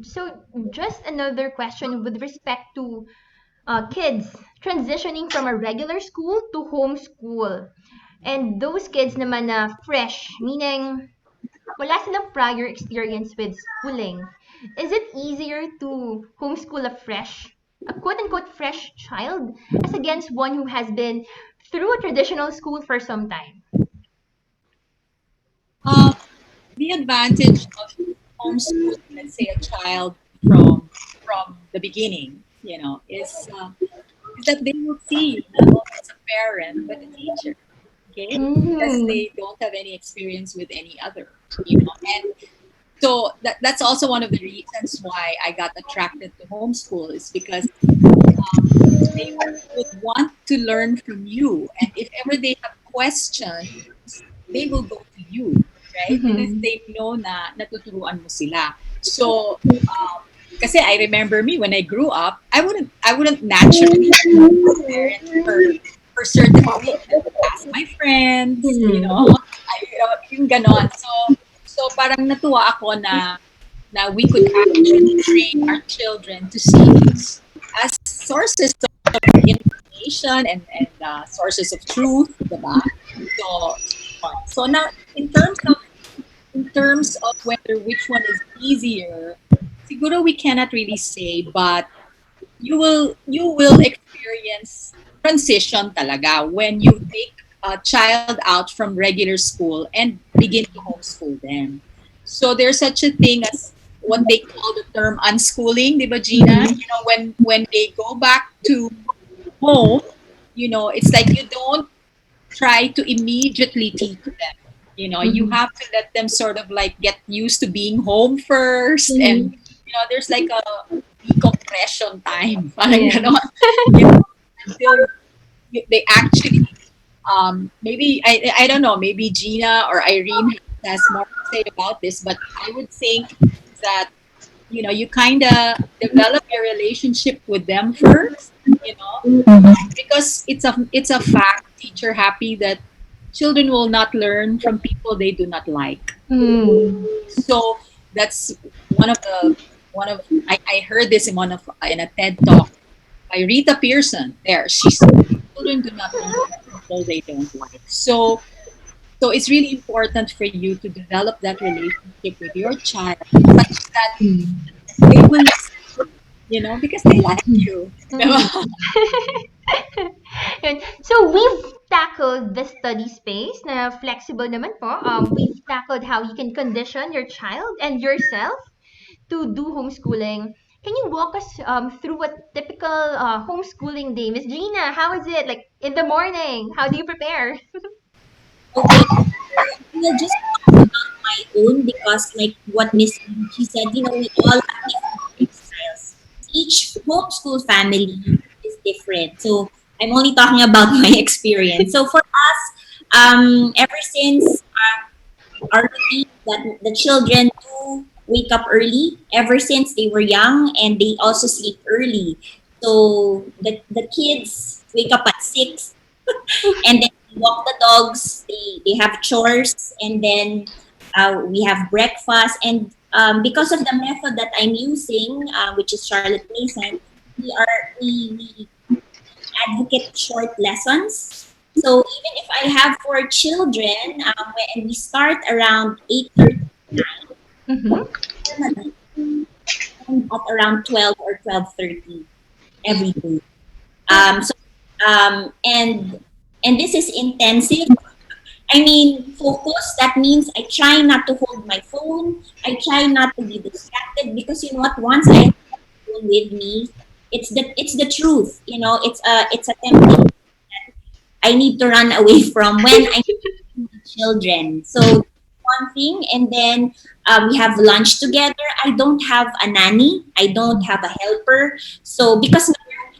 So just another question with respect to kids transitioning from a regular school to homeschool. And those kids naman na fresh, meaning wala silang prior experience with schooling. Is it easier to homeschool a quote-unquote fresh child, as against one who has been through a traditional school for some time? Um, the advantage of homeschooling, let's say, a child from the beginning, is that they will see you not only as a parent but a teacher, okay? Because Mm-hmm. they don't have any experience with any other. And so that's also one of the reasons why I got attracted to homeschool is because they would want to learn from you, and if ever they have questions, they will go to you, right? Because Mm-hmm. they know na natuturuan mo sila. So, kasi I remember me when I grew up, I wouldn't naturally parent for certain things. I would ask my friends, Mm-hmm. yung ganon. So parang natuwa ako na we could actually train our children to see us as sources of information and sources of truth, diba? So, so now in terms of whether which one is easier, siguro we cannot really say, but you will experience transition talaga when you take a child out from regular school and begin to homeschool them. So there's such a thing as what they call the term unschooling, di ba, Gina? Mm-hmm. When they go back to home, it's like you don't try to immediately teach them. You Mm-hmm. have to let them sort of like get used to being home first, and Mm-hmm. there's like a decompression time, parang Yeah. ganon, you know, until they actually maybe I don't know, maybe Gina or Irene has more to say about this, but I would think that you kind of develop your relationship with them first, because it's a fact, teacher happy, that children will not learn from people they do not like. Mm-hmm. So that's one of I heard this in a TED talk by Rita Pearson. There, she said children do not learn from people they don't like. So it's really important for you to develop that relationship with your child such that they will listen to you, because they like you. Mm-hmm. Yun. So we've tackled the study space na flexible naman po. We've tackled how you can condition your child and yourself to do homeschooling. Can you walk us through a typical homeschooling day? Miss Gina, how is it? Like in the morning, how do you prepare? Okay, we'll just talk about my own because, like what Miss she said, we all have different lifestyles. Each homeschool family is different. So I'm only talking about my experience. So for us, ever since our routine that the children do wake up early, ever since they were young, and they also sleep early. So the kids wake up at 6, and then we walk the dogs. They have chores, and then we have breakfast. And because of the method that I'm using, which is Charlotte Mason, we advocate short lessons. So even if I have 4 children, and we start around 8:30 Mm-hmm. and at around 12 or 12:30 every day. And this is intensive. I mean, focus. That means I try not to hold my phone. I try not to be distracted because you know what? Once I have my phone with me, it's the truth. It's a temptation I need to run away from when I'm with children. So one thing, and then we have lunch together. I don't have a nanny. I don't have a helper. So because I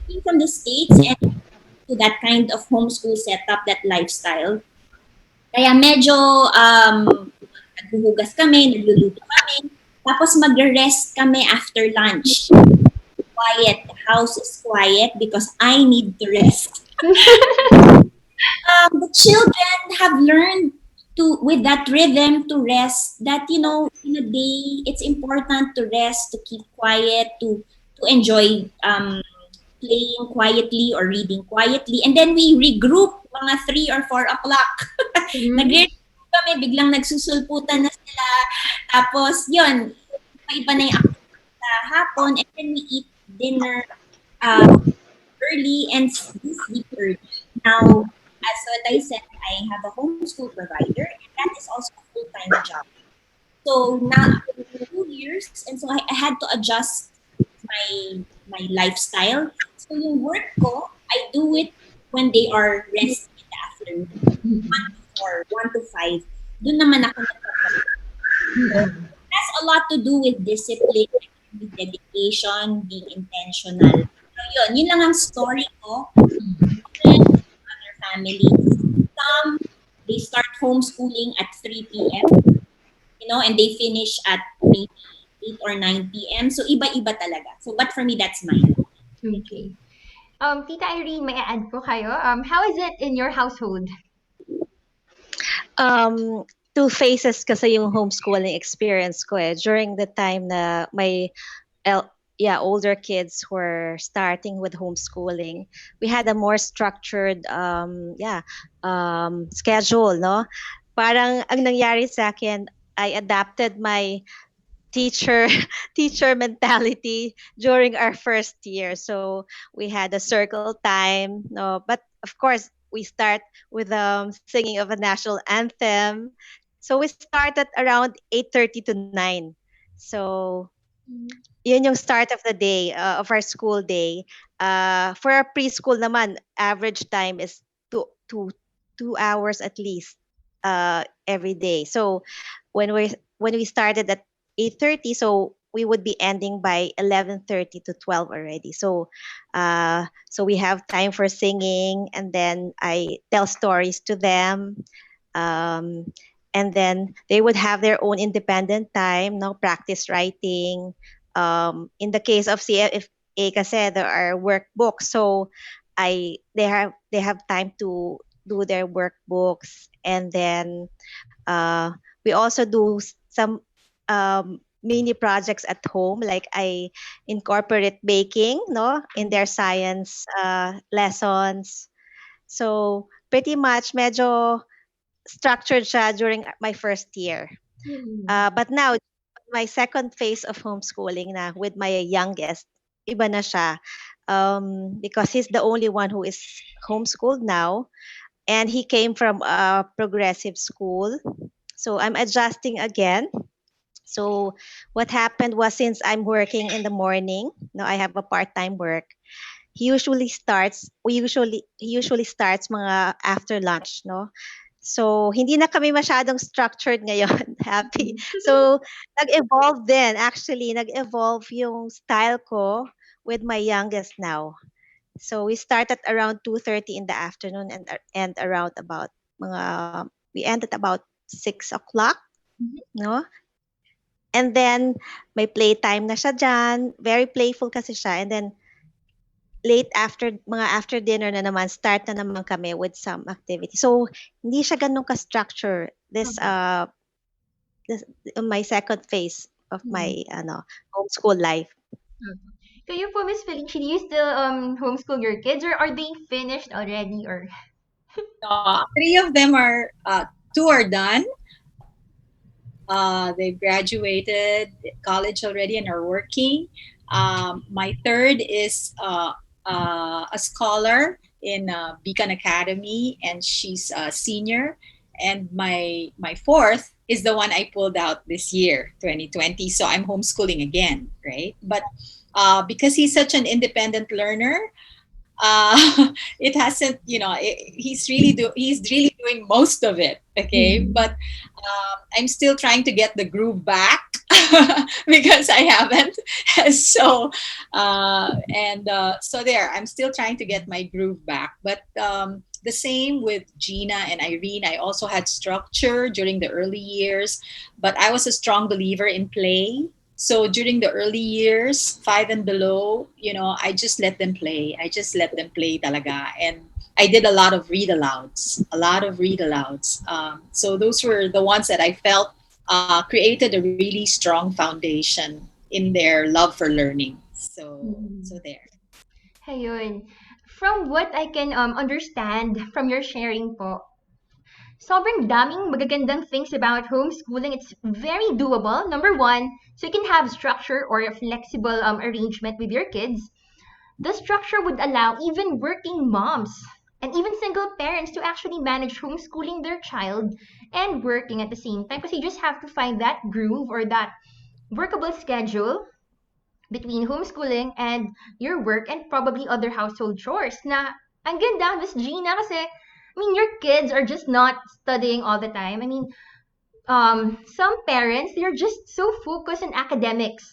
came from the States and to that kind of homeschool setup, that lifestyle, kaya medyo naghuhugas kami, nagluluto kami, tapos magre-rest kami after lunch. Quiet. The house is quiet because I need to rest. The children have learned to with that rhythm to rest, that in a day it's important to rest, to keep quiet, to enjoy playing quietly or reading quietly, and then we regroup mga 3 or 4 o'clock. Mhm. Nagre kami, biglang nagsusulputan na sila, tapos yun, iba na yung activity sa hapon, and then we eat dinner uh, early and sleep early. Now, as what I said, I have a homeschool provider, and that is also a full-time job. So now 2 years, and so I had to adjust my lifestyle. So yung work ko, I do it when they are resting in the afternoon, 1 to 4, 1 to 5. Doon naman ako nagpapalit. It has a lot to do with discipline, with dedication, being intentional. So yun lang ang story ko. Other families, some, they start homeschooling at 3 p.m., and they finish at maybe 8 or 9 p.m. So iba-iba talaga. So, but for me, that's mine. Okay. Tita Irene, may I add po kayo? How is it in your household? Um, Two phases kasi yung homeschooling experience ko eh. During the time na my older kids were starting with homeschooling, we had a more structured schedule, no? Parang ang nangyari sa akin, I adapted my teacher teacher mentality during our first year. So we had a circle time, no, but of course we start with singing of a national anthem. So we started around 8:30 to 9. So yun yung start of the day, of our school day. For our preschool naman, average time is two hours at least every day. So when we started at 8:30, so we would be ending by 11:30 to 12 already. So we have time for singing, and then I tell stories to them. Um, and then they would have their own independent time, no practice writing. In the case of CFA kasi there are workbooks, so they have time to do their workbooks, and then we also do some mini projects at home, like I incorporate baking, no, in their science lessons. So pretty much medyo structured siya during my first year. But now, my second phase of homeschooling na with my youngest, iba na siya. Because he's the only one who is homeschooled now, and he came from a progressive school. So I'm adjusting again. So what happened was, since I'm working in the morning, no, I have a part-time work. He usually starts mga after lunch, no? So, hindi na kami masyadong structured ngayon. Happy. So, nag-evolve din. Actually, nag-evolve yung style ko with my youngest now. So, we start at around 2:30 in the afternoon, and around about we end at about 6 o'clock, no? And then, may playtime na siya dyan. Very playful kasi siya. And then, after dinner na naman, start na naman kami with some activity. So, hindi siya ganun ka-structure this my second phase of my homeschool life. Kayo po, Miss Felicia, do you still homeschool your kids, or are they finished already? Or Three of them are, two are done. They've graduated college already and are working. My third is a scholar in Beacon Academy, and she's a senior. And my fourth is the one I pulled out this year, 2020. So I'm homeschooling again, right? But because he's such an independent learner, it hasn't, he's really doing most of it, okay. But I'm still trying to get the groove back because I haven't. So so there, I'm still trying to get my groove back. But the same with Gina and Irene. I also had structure during the early years, but I was a strong believer in play. So during the early years, 5 and below, I just let them play. I just let them play talaga. And I did a lot of read alouds, a lot of read alouds. So those were the ones that I felt created a really strong foundation in their love for learning. So Mhm. there. Ayun. From what I can understand from your sharing po, sobrang daming magagandang things about homeschooling. It's very doable. Number one, so you can have structure or a flexible arrangement with your kids. The structure would allow even working moms and even single parents to actually manage homeschooling their child and working at the same time because you just have to find that groove or that workable schedule between homeschooling and your work and probably other household chores na ang ganda, Miss Gina, kasi I mean, your kids are just not studying all the time. I mean, some parents, they're just so focused on academics.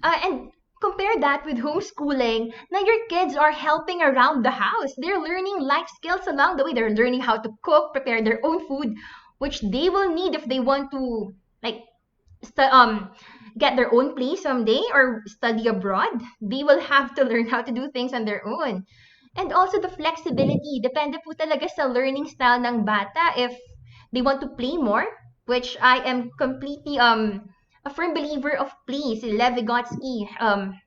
And compare that with homeschooling. Now your kids are helping around the house. They're learning life skills along the way. They're learning how to cook, prepare their own food, which they will need if they want to like stu- um get their own place someday or study abroad. They will have to learn how to do things on their own. And also the flexibility. Depende po talaga sa learning style ng bata if they want to play more, which I am completely a firm believer of play. Si Lev Vygotsky,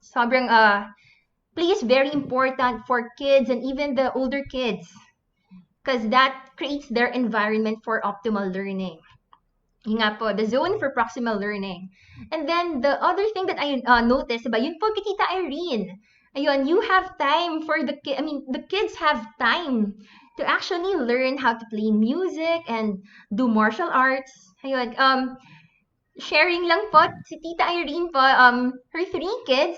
sobrang play is very important for kids and even the older kids because that creates their environment for optimal learning. Yun nga po, the zone for proximal learning. And then the other thing that I noticed, diba, yun po kay Tita Irene. Ayun, you have time for the I mean, the kids have time to actually learn how to play music and do martial arts. Ayun, sharing lang po, si Tita Irene po, her three kids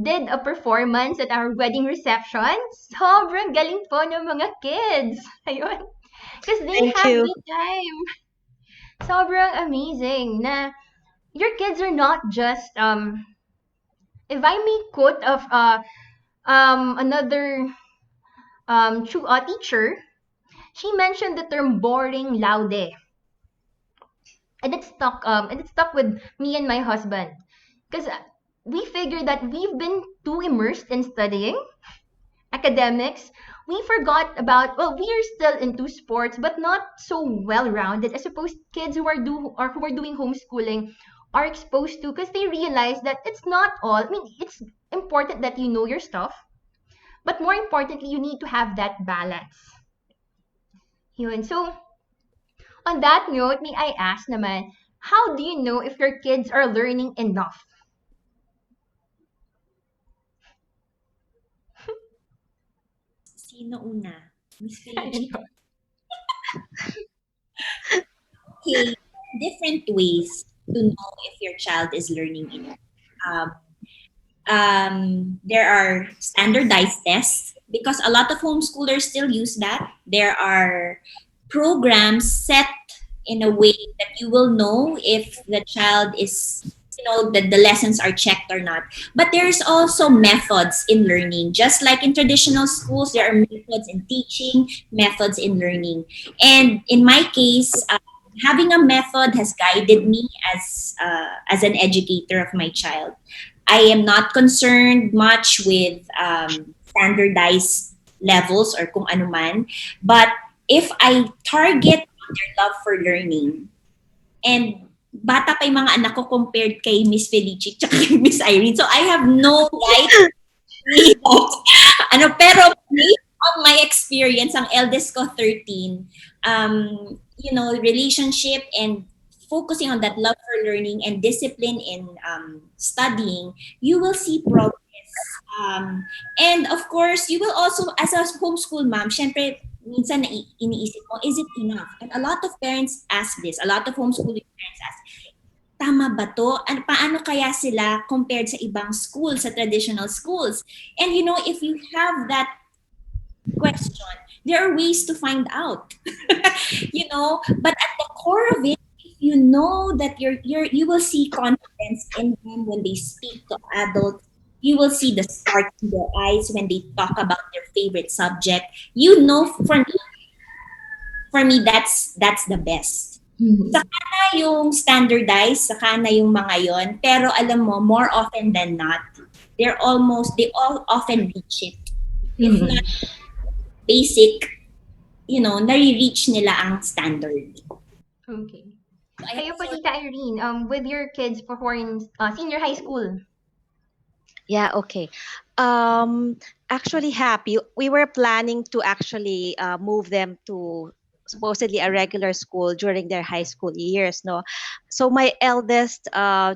did a performance at our wedding reception. Sobrang galing po ng mga kids. Ayun. Because they Thank have you. the time. Sobrang amazing na your kids are not just if I may quote of another teacher, she mentioned the term boring laude. And it stuck with me and my husband because we figured that we've been too immersed in studying academics. We forgot about, well, we are still into sports but not so well rounded as opposed kids who are doing homeschooling are exposed to because they realize that it's not all. I mean, it's important that you know your stuff, but more importantly, you need to have that balance. Yun. So, on that note, may I ask naman, how do you know if your kids are learning enough? Sino una? Miss Felicia. Okay, different ways to know if your child is learning enough. Um, there are standardized tests because a lot of homeschoolers still use that. There are programs set in a way that you will know if the child is, that the lessons are checked or not. But there's also methods in learning. Just like in traditional schools, there are methods in teaching, methods in learning. And in my case, having a method has guided me as an educator of my child. I am not concerned much with standardized levels or kung ano man. But if I target their love for learning, and bata pa yung mga anak ko compared kay Miss Felici at kay Miss Irene. So I have no right pero based on my experience, ang eldest ko 13, relationship and focusing on that love for learning and discipline in studying, you will see progress. And of course, you will also, as a homeschool mom, syempre, minsan iniisip mo, is it enough? And a lot of parents ask this, a lot of homeschooling parents ask, tama ba to? Paano kaya sila compared sa ibang schools, sa traditional schools? And if you have that question, there are ways to find out. But at the core of it, if you know that you will see confidence in them when they speak to adults. You will see the spark in their eyes when they talk about their favorite subject. For me, that's the best. Saka na yung standardized, saka na yung mga yon. Pero alam mo, more often than not, they all often reach it. If not, basic, nare-reach nila ang standard. Okay. So I Kayo po, so Tita Irene, with your kids for who are in senior high school. Yeah, okay. Um, Actually, happy. We were planning to actually move them to supposedly a regular school during their high school years. No, so my eldest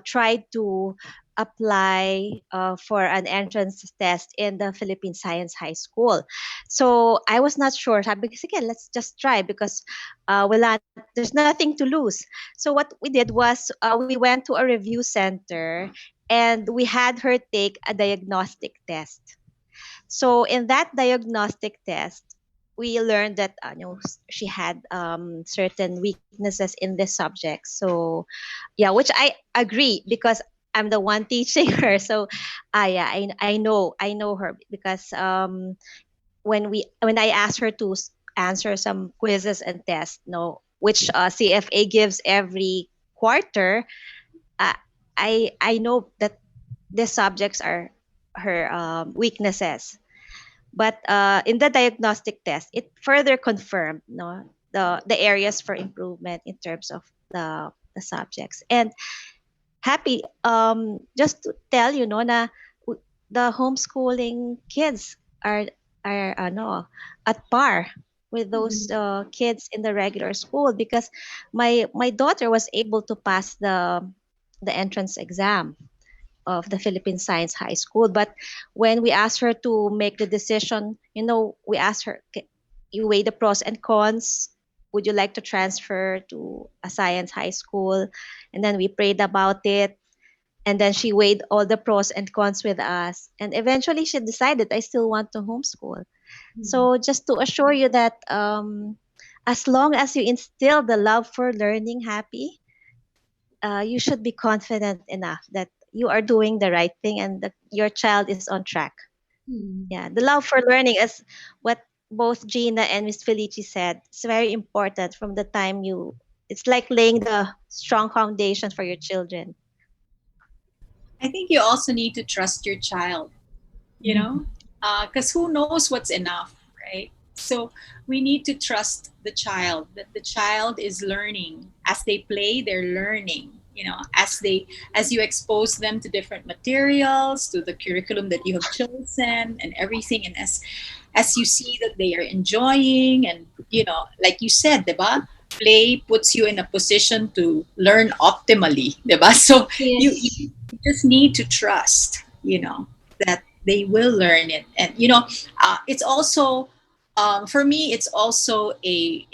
tried to apply for an entrance test in the Philippine Science High School. So I was not sure. Sabi ko, sige, let's just try because there's nothing to lose. So what we did was we went to a review center and we had her take a diagnostic test. So in that diagnostic test, we learned that she had certain weaknesses in this subject. So yeah, which I agree because I'm the one teaching her. So yeah, I know her because when I asked her to answer some quizzes and tests, no, which CFA gives every quarter, uh, I know that the subjects are her weaknesses. But in the diagnostic test, it further confirmed the areas for improvement in terms of the subjects. And happy just to tell you no na the homeschooling kids are at par with those Mhm. kids in the regular school because my daughter was able to pass the entrance exam of the Philippine Science High School. But when we asked her to make the decision, we asked her, you weigh the pros and cons. Would you like to transfer to a science high school? And then we prayed about it. And then she weighed all the pros and cons with us. And eventually she decided, I still want to homeschool. So just to assure you that as long as you instill the love for learning, happy, you should be confident enough that you are doing the right thing and that your child is on track. Mhm. Yeah, the love for learning is what both Gina and Miss Felici said. It's very important from the time it's like laying the strong foundation for your children. I think you also need to trust your child, you know, because who knows what's enough, right? So we need to trust the child that the child is learning as they play. They're learning, you know, as you expose them to different materials, to the curriculum that you have chosen, and everything, and as you see that they are enjoying, and like you said, diba? Play puts you in a position to learn optimally, diba? So you Yes. just need to trust, that they will learn it. And it's also, for me, it's also a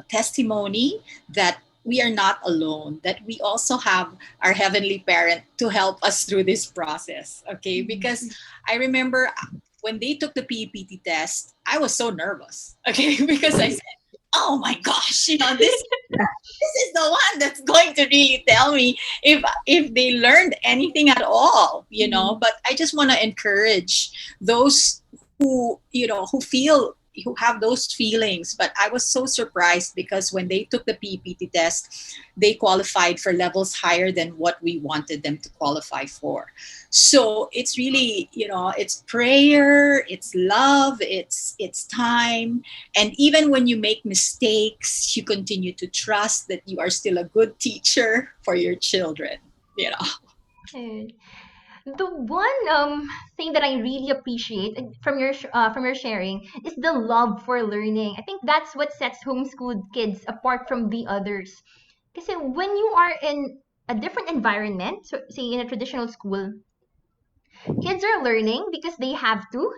testimony that we are not alone, that we also have our heavenly parent to help us through this process. Okay, because I remember when they took the PEPT test, I was so nervous. Okay, because I said, oh my gosh, this is the one that's going to really tell me if they learned anything at all. But I just want to encourage those who feel, who have those feelings. But I was so surprised because when they took the PEPT test, they qualified for levels higher than what we wanted them to qualify for. So it's really, it's prayer, it's love, it's time. And even when you make mistakes, you continue to trust that you are still a good teacher for your children, you know. And the one thing that I really appreciate from your sharing is the love for learning. I think that's what sets homeschooled kids apart from the others. Because when you are in a different environment, so say in a traditional school, kids are learning because they have to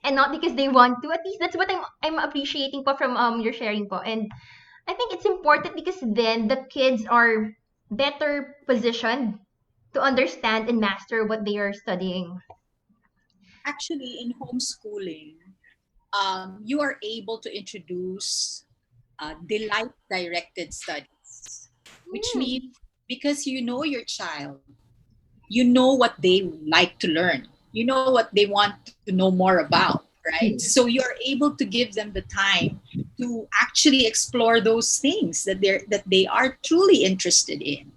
and not because they want to. At least that's what I'm appreciating po from your sharing po. And I think it's important because then the kids are better positioned to understand and master what they are studying. Actually, in homeschooling, you are able to introduce delight directed studies, which means Hmm. because you know your child, you know what they like to learn, you know what they want to know more about, right? So you are able to give them the time to actually explore those things that they are truly interested in.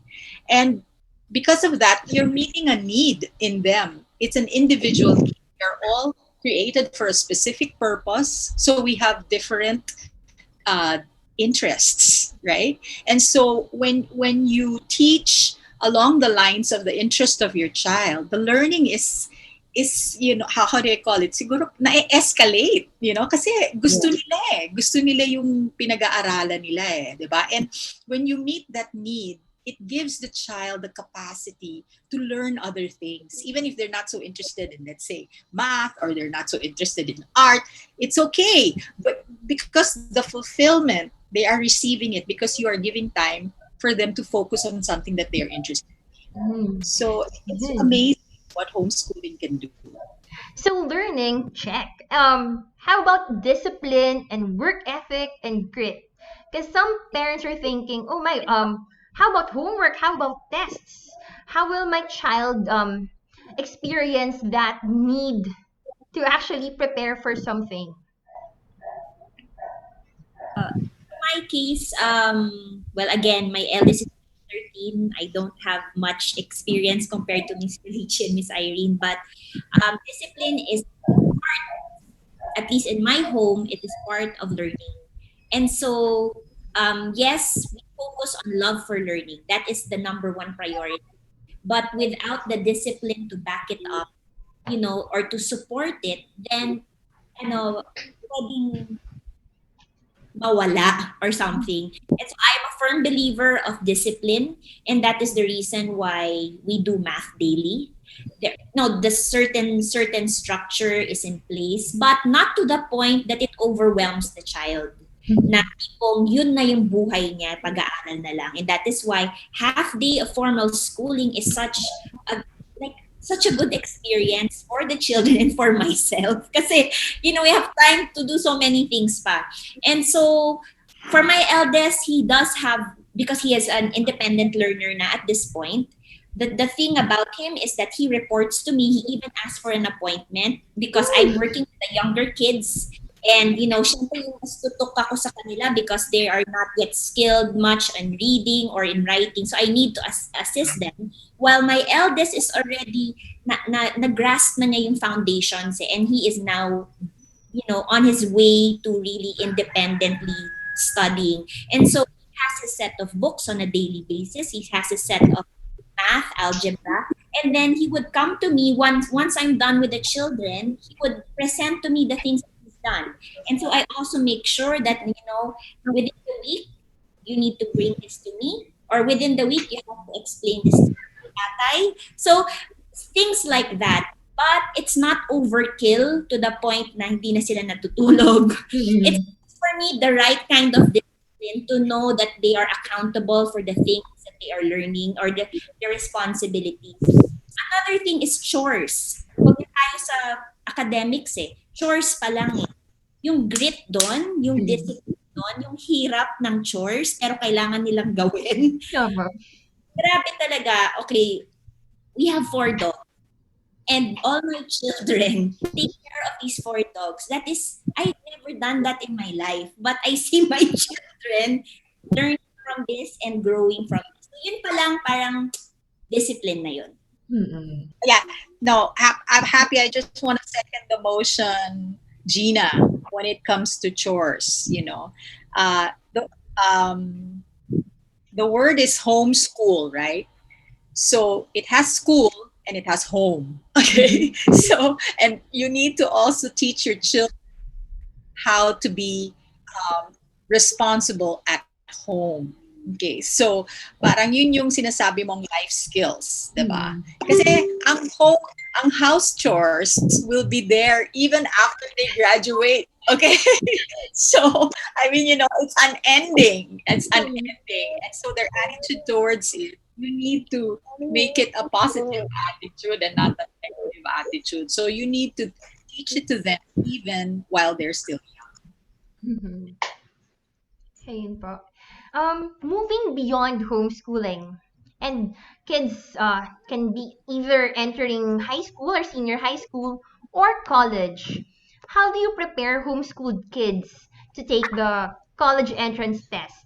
And because of that, you're meeting a need in them. It's an individual need. They're all created for a specific purpose. So we have different interests, right? And so when you teach along the lines of the interest of your child, the learning is how do I call it, siguro na-escalate, kasi gusto nila yung pinag-aaralan nila, 'di ba? And when you meet that need, it gives the child the capacity to learn other things, even if they're not so interested in, let's say, math, or they're not so interested in art. It's okay, but because the fulfillment, they are receiving it because you are giving time for them to focus on something that they are interested in. Mm, So it's good. amazing what homeschooling can do. So learning, check. How about discipline and work ethic and grit? Because some parents are thinking, oh my, how about homework? How about tests? How will my child experience that need to actually prepare for something? My case, well, again, my eldest is 13. I don't have much experience compared to Miss Felicia and Miss Irene, but discipline is part, at least in my home, it is part of learning. And so, yes, we focus on love for learning. That is the number one priority. But without the discipline to back it up, or to support it, then, pwedeng mawala or something. And so I'm a firm believer of discipline, and that is the reason why we do math daily. There, no, the certain structure is in place, but not to the point that it overwhelms the child. Na tipong yun na yung buhay niya, pag-aaral na lang. And that is why half day of formal schooling is such a good experience for the children and for myself. Kasi, we have time to do so many things pa. And so, for my eldest, he does have, because he is an independent learner na at this point, the thing about him is that he reports to me. He even asks for an appointment because I'm working with the younger kids. And, syempre yung mas tutok ako sa kanila because they are not yet skilled much in reading or in writing. So I need to assist them. While my eldest is already, na-grasp na niya yung foundations, and he is now, on his way to really independently studying. And so he has a set of books on a daily basis. He has a set of math, algebra, and then he would come to me once I'm done with the children. He would present to me the things that he's done, and so I also make sure that within the week you need to bring this to me, or within the week you have to explain this to me, tatay. So things like that. But it's not overkill to the point na hindi na sila natutulog. It's for me the right kind of discipline to know that they are accountable for the things that they are learning, or the responsibilities. Another thing is chores. Huwag na tayo sa academics Chores pa lang Yung grit doon, yung discipline doon, yung hirap ng chores, pero kailangan nilang gawin. Tama. Grabe talaga. Okay, we have 4 dogs. And all my children take care of these 4 dogs. That is, I've never done that in my life. But I see my children learning from this and growing from this. So yun pa lang, parang discipline na yun. Yeah, no, I'm happy. I just want to second the motion, Gina, when it comes to chores. The word is homeschool, right? So it has school and it has home. Okay, so, and you need to also teach your children how to be responsible at home. Okay, so parang yun yung sinasabi mong life skills, 'di ba? Kasi ang house chores will be there even after they graduate. Okay, so I mean, it's unending. It's unending, and so their attitude towards it, you need to make it a positive attitude and not a negative attitude. So you need to teach it to them even while they're still young. Ayun po. Moving beyond homeschooling, and kids can be either entering high school or senior high school or college. How do you prepare homeschooled kids to take the college entrance test?